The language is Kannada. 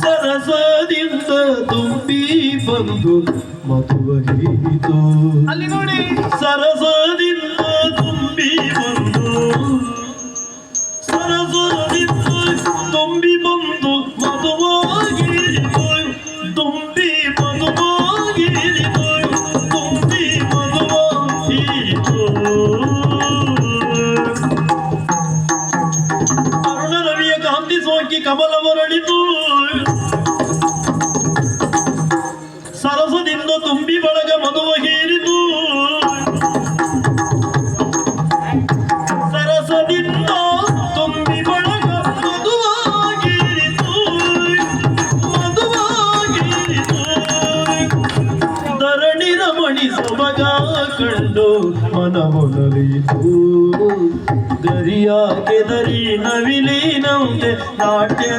ಸರಸದಿಂದ ತುಂಬಿ ಬಂದು ಮಧುವರಿಯಿತು. ಅಲ್ಲಿ ನೋಡಿ, ಸರಸದಿಂದ ತುಂಬಿ ಬಂದು, ಸರಸದಿಂದ ತುಂಬಿ ಬಂದು ಮಧುವಾಗಿರಿತು. ತುಂಬಿ ಮಧುವಾಗಿರಿತು, ತುಂಬಿ ಮಧುವಾಗಿರಿತು. ಅರುಣ ರವಿಯ ಕಾಂತಿ ಸೋಕಿ ಕಮಲ ಮರಳಿತು. ಸರಸದಿಂದ ತುಂಬಿ ಬಳಗ ಮಧುವ ಹೀರಿತು. ಸರಸದಿಂದ ತುಂಬಿ ಬಳಗ ಮಧುವಾಗಿರಿತು, ಮಧುವಾಗಿರಿತು. ಧರಣಿ ರಮಣಿ ಸೊಬಗ ಕಂಡು ಮನವೊಡಲಿತು. ಗರಿಯಾಗೆ ದರಿ ನವಿಲಿನಂತೆ ನಾಟ್ಯ